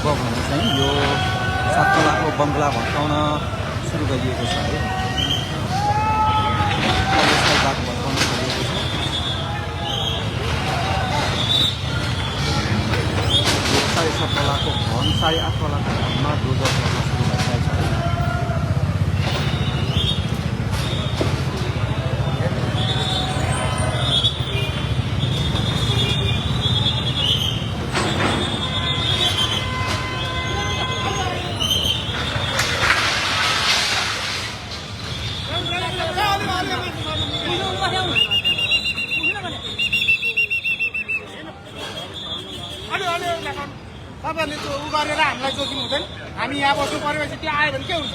अब भने चाहिँ यो 7 तलाको बङ्गला भत्काउन सुरु गरिएको छ है। यसलाई बाटो भत्काउन खोलिएको छ। यो 7.5 तलाको भवन 8.5 तलाको भवनमा डोजर गर्न सुरु भइसकेको छ है। तपाईँहरूले त्यो उ गरेर हामीलाई जोखिम हुँदैन। हामी यहाँ बस्नु परेपछि त्यो आयो भने के हुन्छ?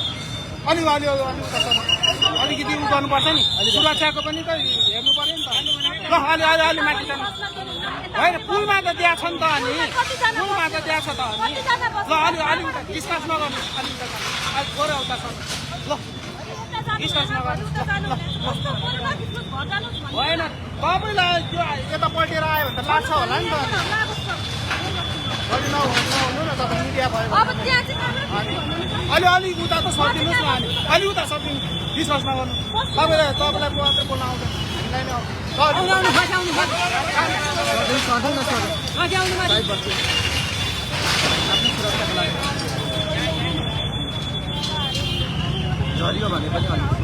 अलिकति उ गर्नुपर्छ नि, सुरक्षाको पनि त हेर्नु पर्यो नि त। ल अलि माथि जानु होइन, पुलमा त दिएको छ नि त। अनि पुलमा त दिएको छ त। अनि ल अलिक डिस्कस नगर्नु, अलिक गऱ्यो उता छ। ल डिस्कस नगर्नु होइन, तपाईँलाई त्यो यता पल्टेर आयो भने त लाग्छ होला नि त। अलि नहुनु न तपाईँ मिडिया भयो अलि उता त सकिदिनुहोस् न। अलि उता सकिदिनु, डिस्कस नगर्नु। तपाईँलाई मात्रै बोल्न आउँदैन, झरियो भने पनि अलिक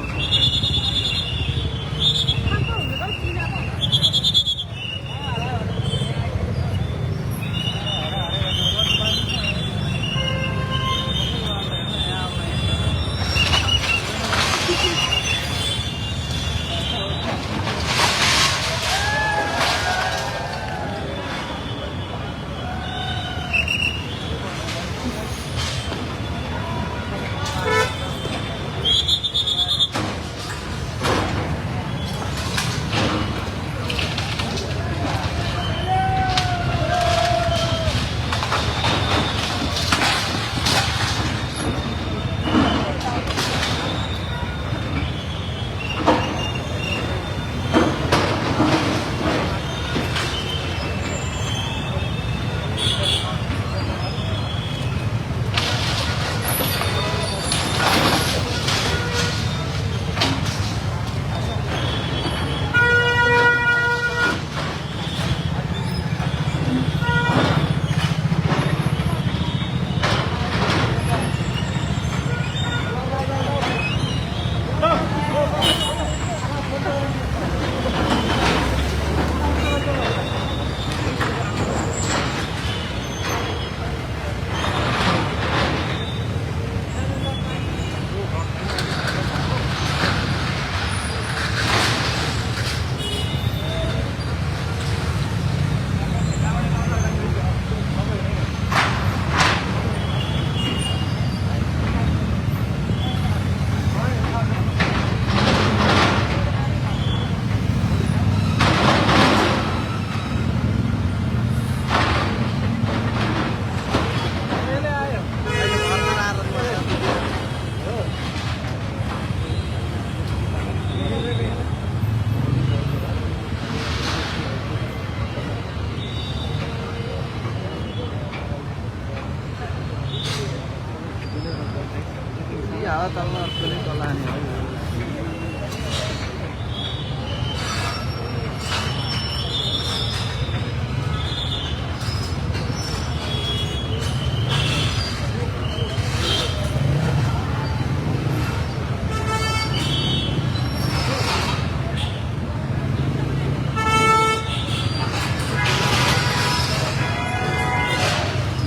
तलमा कुनै चलाने हो।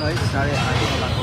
नहीं 8.5 लाख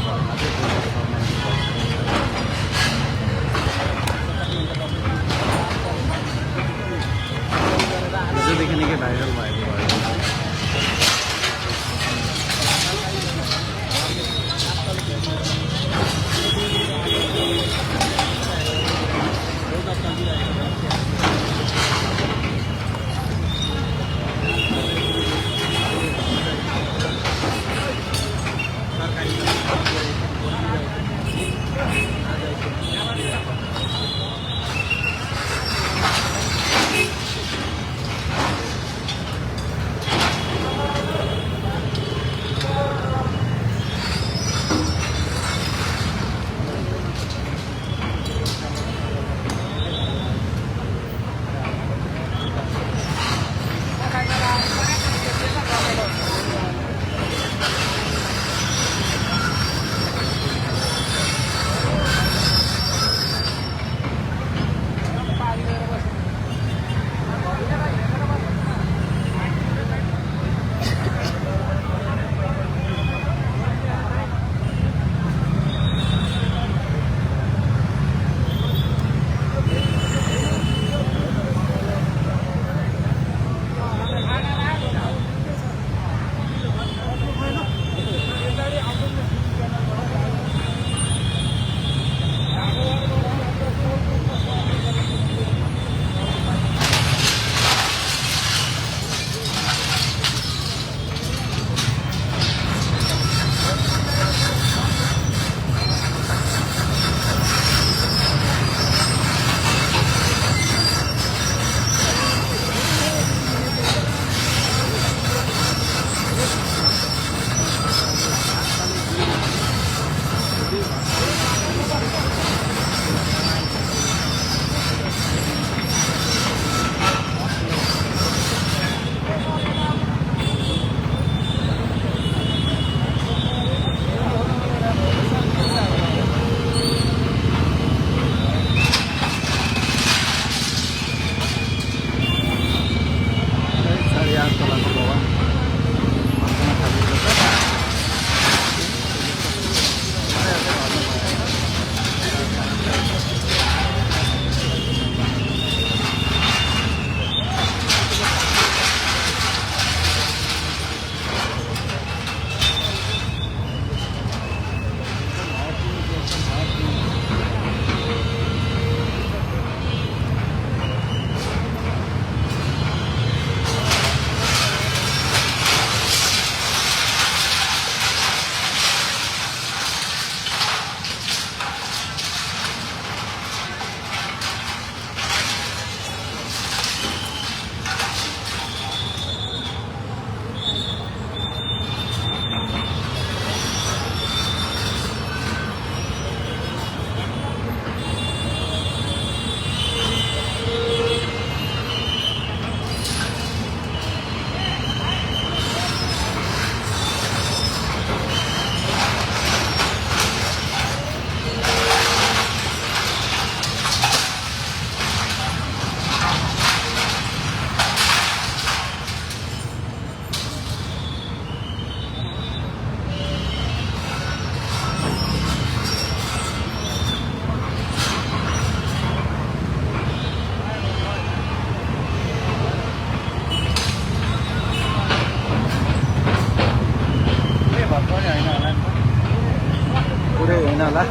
होला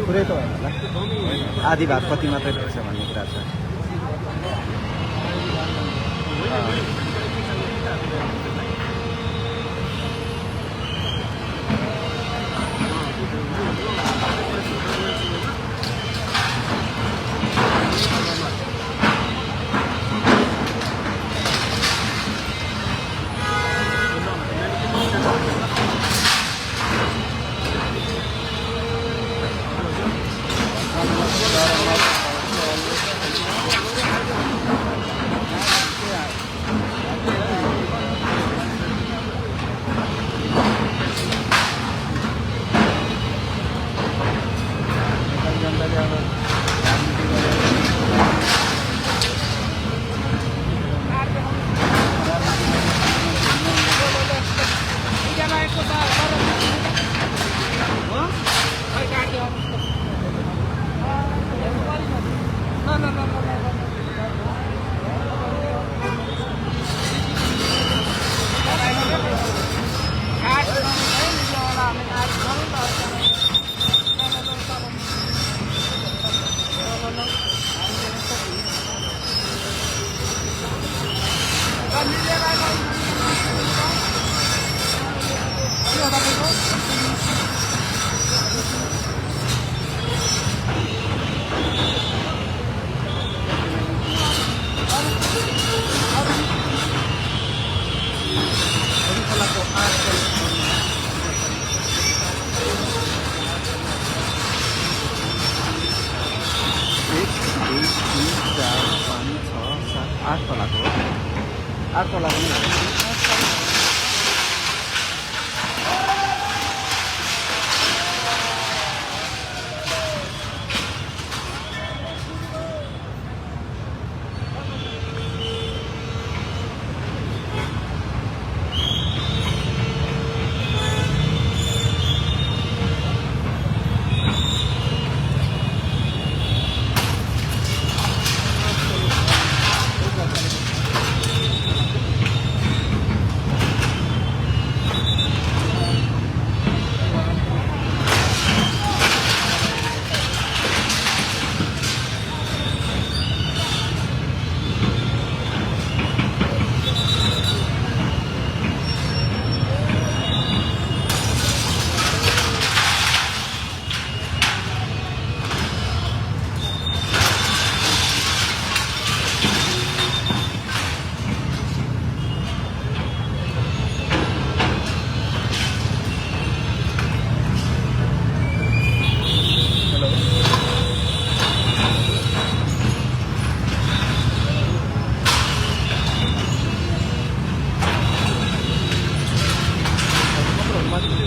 पुरै त होइन होला आधी भात कति मात्रै रहेछ भन्ने कुरा छ आठ तलाको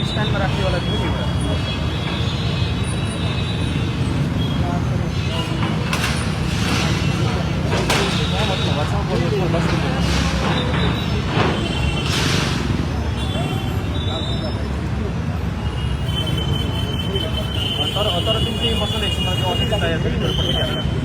स्ट्यान्डमा राख्नेवाला थियो नि तर तिमी चाहिँ बस्न एकछिनमा चाहिँ अलिक तयार पनि मेरो पठाइहाल्नु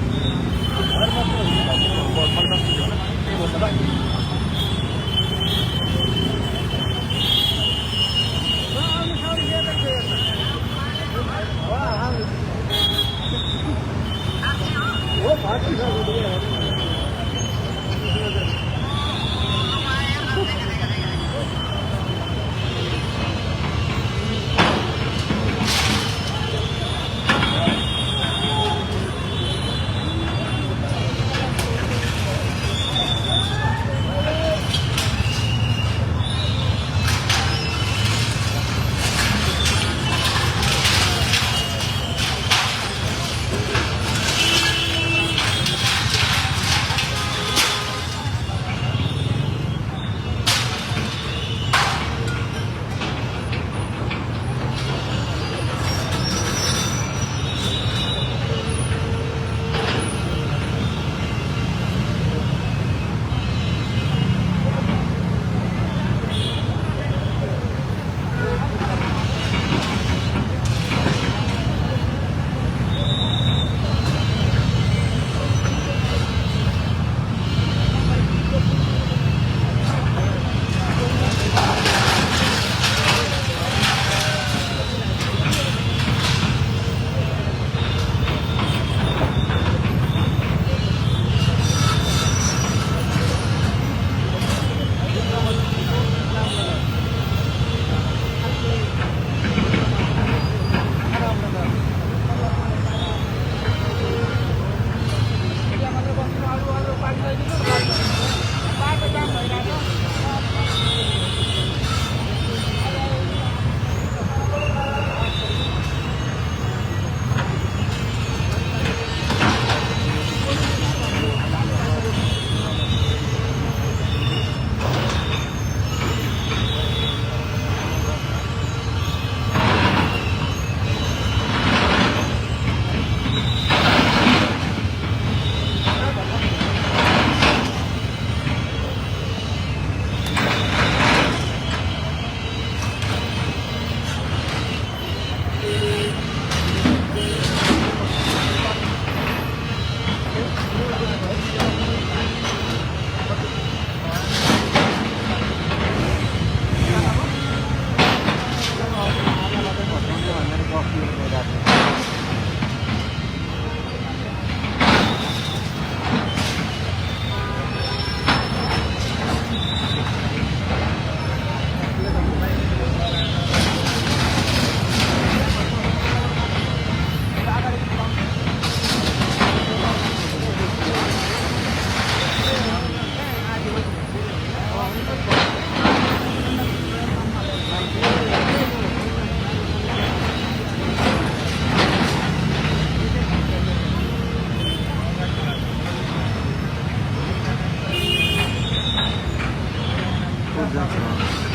ध्वजा छ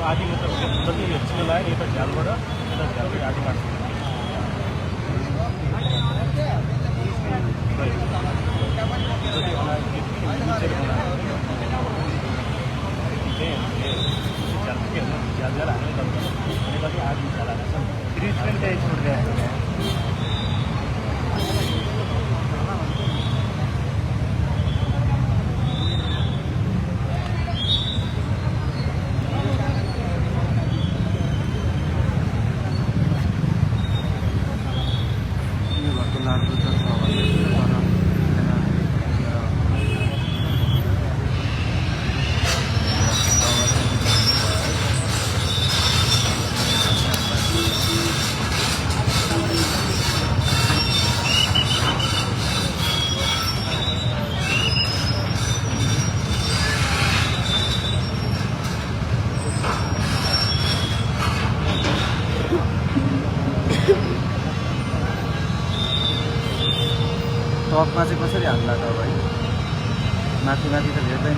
आदि मतलब जति छिटो लाग्यो यता झ्यालबाट यता झ्यालकै आदि काट्छ झ्याल हाल्ने कति आदि झ्याल हाल्छ ब्रिज पनि त्यही छोडिदिएको टपमा चाहिँ कसरी हाल्ला त भाइ माथि माथि त भेट्दैन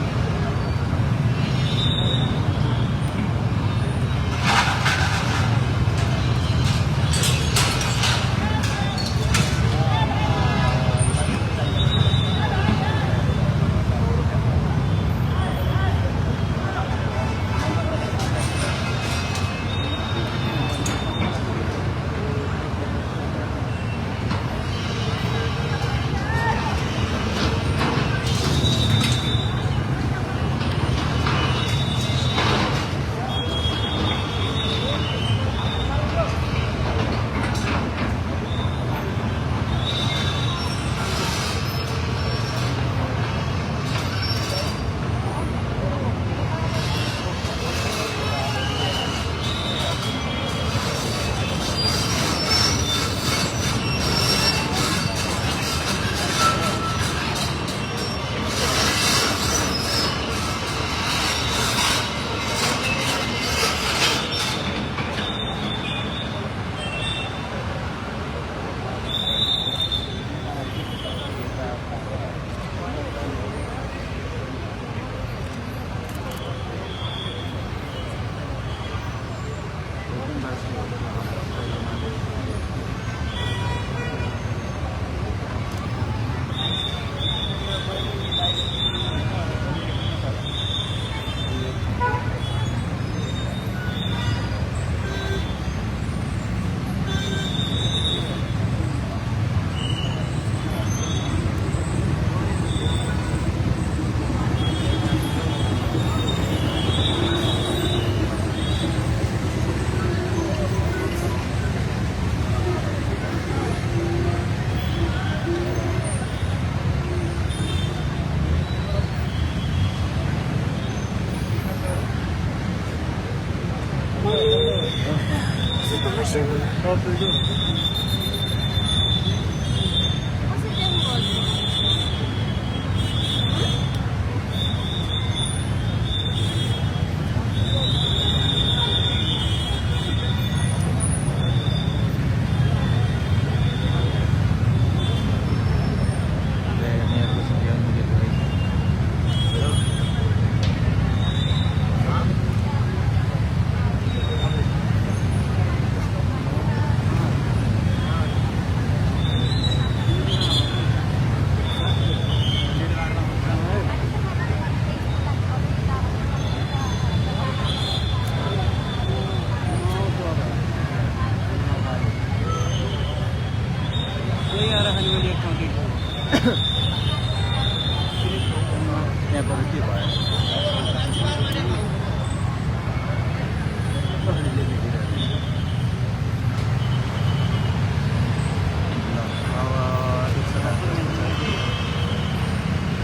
त्यहाँबाट के भयो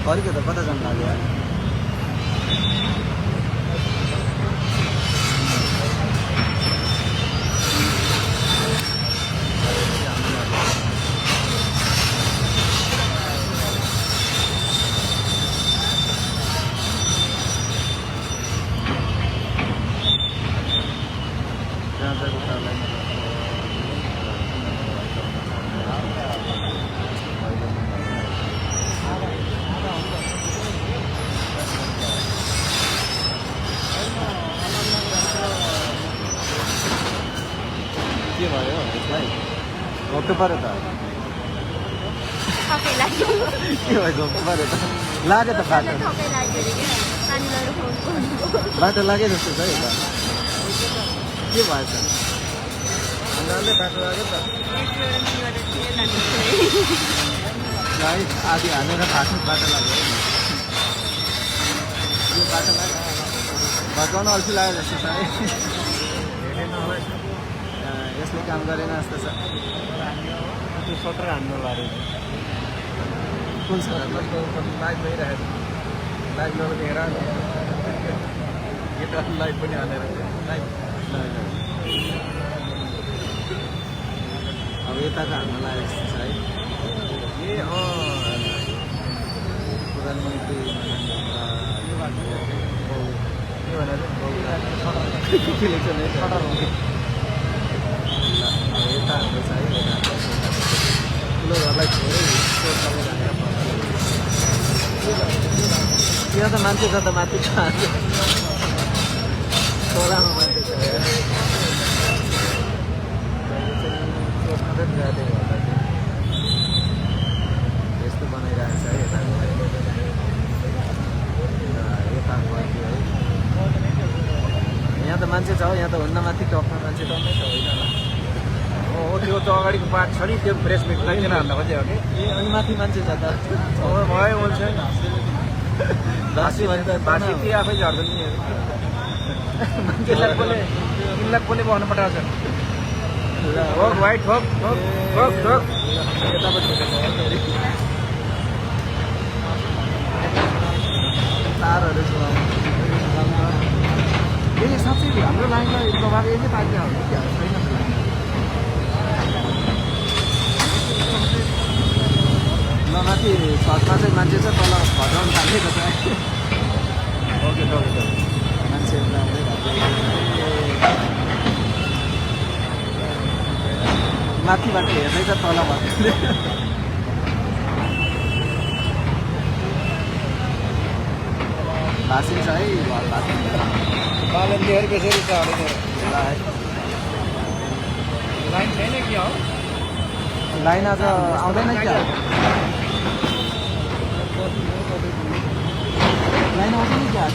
अलिक त कता जानु लाग्यो के भयो यसलाई घोप्नु पऱ्यो त ठकै लाग्यो के भयो घोप्नु पऱ्यो त लाग्यो त बाटो ठकै लाग्यो अरे के पानी लगेर फोन बाटो लाग्यो जस्तो छ है त के भएछ अन्डाले बाटो लाग्यो त गाई आधी हालेर फाट्नु बाटो लाग्यो यो बाटो लाग्यो भत्काउन अल्छी लाग्यो जस्तो छ है यसले काम गरेन जस्तो छ त्यो सटर हान्नु लाग्यो कुन छ लाइट भइरहेको लाइट नदेखेर यो त लाइट पनि हालेर लाइट अब यताको हाल्नु लाग्यो जस्तो छ है ए प्रधानमन्त्री के भनेर के लेख्छ नि यता हाम्रो छ है ठुलो घरलाई छोडेर यहाँ त मान्छे छ त माथि तलामा मान्छे छ यस्तो बनाइरहेको छ है यताको है यहाँ त मान्छे छ हौ यहाँ त हुन्न माथि टपमा मान्छे टप्नै छ होइन हो त्यो त अगाडिको पार्ट छ नि त्यो फ्रेस मिटलाई किन हाल्न खोज्यो हो कि ए अनि माथि मान्छे छ त भयो हुन्छ बासी भने त बासी त्यो आफै झर्दैन नि तिनलाई कसले बस्नु पठाएको छ ठोक भाइ ठोक ठोक ठोक ठोक यतापट्टि तारहरू छ ए साँच्चै हाम्रो लाइनलाई प्रभाव यही पार्टी हाल्नु कि छैन ल माथि छतमा चाहिँ मान्छे छ तल भटाउनु थालेको छ ओके ओके मान्छेहरू आउँदै माथिबाट हेर्दै छ तलबाट भाषिन्छ है घर भाषिन्छ बालनहरू कसरी छ अरे लाइन छैन कि हो लाइन आज आउँदैन क्या लाइन आउँदैन क्या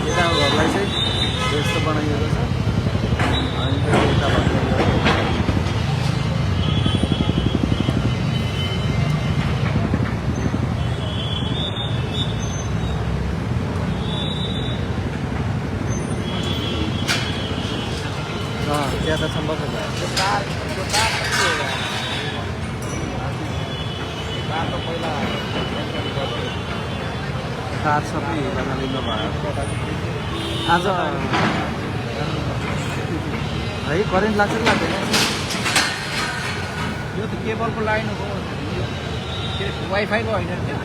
यता घरलाई चाहिँ यस्तो बनाइएको छ अनि यता ज्यादा सम्भव है बाटो पहिला कार सबै लिनु भयो आज है करेन्ट लाग्छ कि लाग्दैन यो त केबलको लाइन हो वाइफाईको होइन त्यो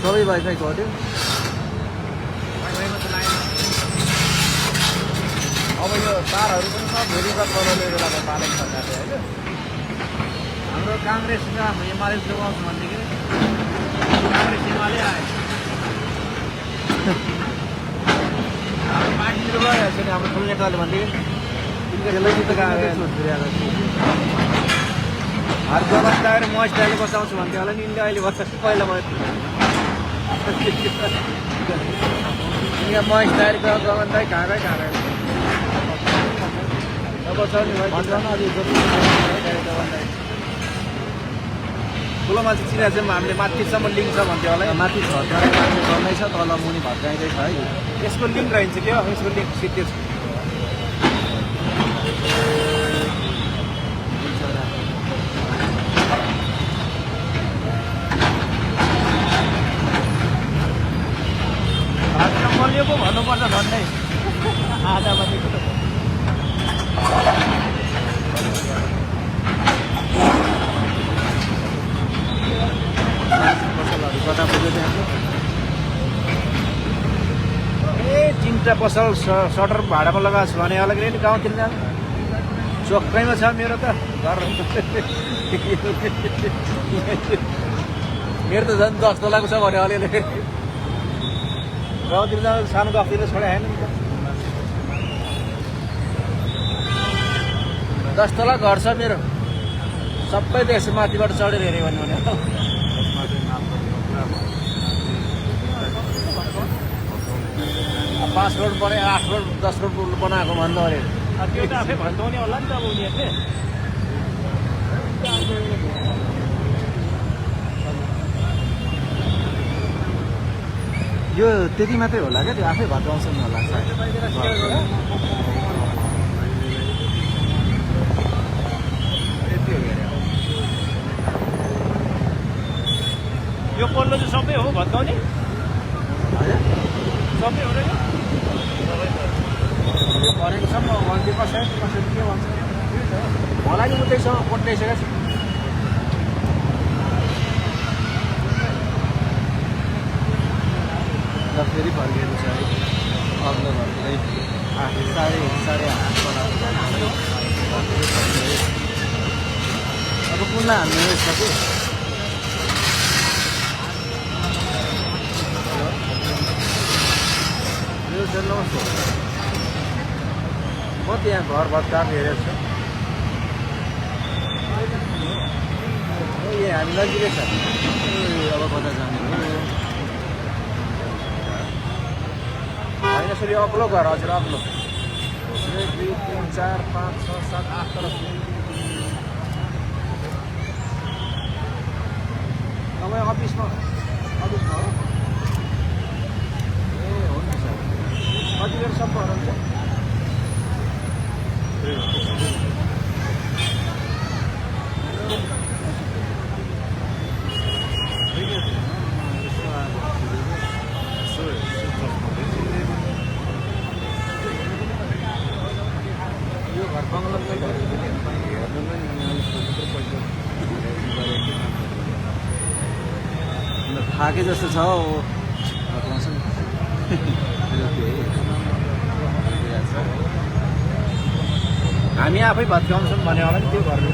सबै वाइफाईको हो त्यो वाइफाईमा त लाइन अब यो तारहरू पनि सब भेरिफाई गराउने बेलाको पालन सरकारले होइन हाम्रो काङ्ग्रेस र हाम्रो एमाले जोगाउँछ भनेदेखि काङ्ग्रेस एमाले आयो हाम्रो पार्टीतिर गइहाल्छ नि हाम्रो ठुलो नेताले भनेदेखि हर व्यवस्था गरेर म स्टाइल बसाउँछु भन्थ्यो होला नि यिनले अहिले बस्छ पहिला म म स्टाइल गयो भन्दा कहाँ गयो बचाउने भयो भन्छन् अलि जति ठुलो मान्छे चिना चाहिँ हामीले माथिसम्म लिङ्क छ भन्थ्यो होला है माथि झर्काएर मान्छे चल्दैछ तल मुनि भत्काइँदैछ है यसको लिङ्क रहन्छ क्या यसको लिङ्क सिद्धि छ मल्यो पो भन्नुपर्छ भन्दै आधा बजेको त पसलहरू कता पुग्यो त्यहाँको ए 3टा पसल सटर भाडामा लगाएको छु भने अलग्गै नि गाउँतिर जानु चोकैमा छ मेरो त घर मेरो त झन् 10 तलाको छ भने अलिअलि गाउँतिर जानु सानो गफतिर छोडे होइन नि त 10 तला घर छ मेरो सबै देश माथिबाट चढेर हेऱ्यो भने 5 रोड बने 8 रोड 10 रोड बनाएको भन्दा अरे त्यो त आफै भन्दाउने होला नि त अब उनीहरूले यो त्यति मात्रै होला क्या त्यो आफै भत्काउँछ नि होला सायद यो पल्लो चाहिँ सबै हो भत्काउने सबै हो र यो भनेकोसम्म 1% के भन्छ होला नि उतैसँग कोट्दैछ र फेरि फर्किएको छ है अग्लो घरकै 8:30 अब कुनलाई हान्नु रहेछ कि नमस्ते म त्यहाँ घर भत्काएको हेरेको छु ए हामी नजिकै छ अब कता जाने हो होइन यसरी अग्लो घर हजुर अग्लो 1 2 3 4 5 6 7 8 तरफ तपाईँ अफिसमा हो ए हो नि सर कति बेरसम्म हुनुहुन्छ यो घर बङ्गला थाके जस्तो छ भत्काउँछ नि हामी आफै भत्काउँछौँ भने होला नि त्यो घरको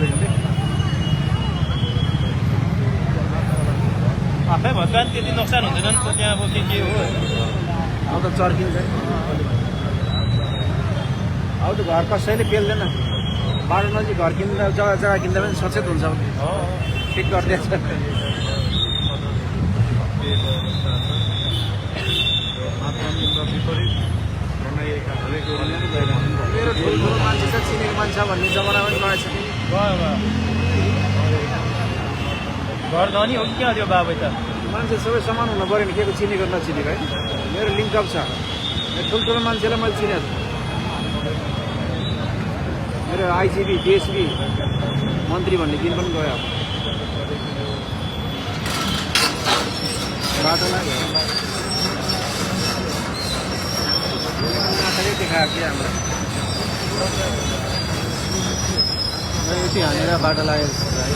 आफै भत्कायो त्यति नोक्सान हुँदैन नि त त्यहाँ अब के हो अब त चर्किन्छ अब त घर कसैले पेल्दैन बाटो नजिक घर किन्दा जग्गा किन्दा पनि सचेत हुन्छ ठिक गरिदिएछ मेरो ठुलो मान्छे छ चिनेको मान्छे भन्ने जमाना पनि गएछ घर धनी हो कि क्या त्यो बाबै त मान्छे सबै समान हुनु पऱ्यो नि के को चिनेको नचिनेको है मेरो लिङ्कअप छ ठुल्ठुलो मान्छेलाई मैले चिनेको छु मेरो आइजिपी डिएसपी मन्त्री भन्ने दिन पनि गयो बाटो लाग्यो माछाले देखाएको कि हाम्रो यति हानेर बाटो लागेको छ है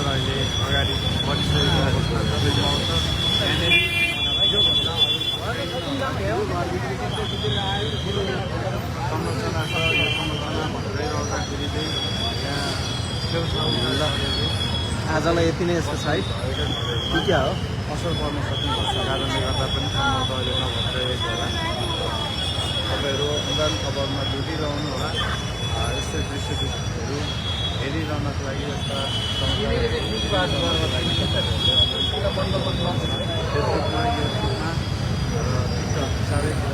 अहिले अगाडि बढिसकेको अवस्था सबैले आउँछ संरचना छ यो संरचना भन्दै रहँदाखेरि चाहिँ यहाँ छेउछाउ आजलाई यति नै यस्तो छ है कि क्या हो असर पर्न सक्ने भएको कारणले गर्दा पनि सम्भवतः अहिले नभइरहेको होला तपाईँहरू उडान खबरमा जुटिरहनु होला यस्तै दृश्यहरू हेरिरहनको लागि यस्ता फेसबुकमा युट्युबमा चारैतिर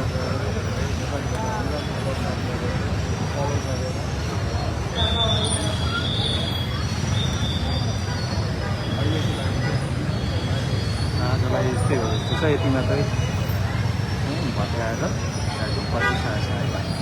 फलो गरेर आजलाई यस्तै हो जस्तो छ। यति मात्रै भत्काएर पछि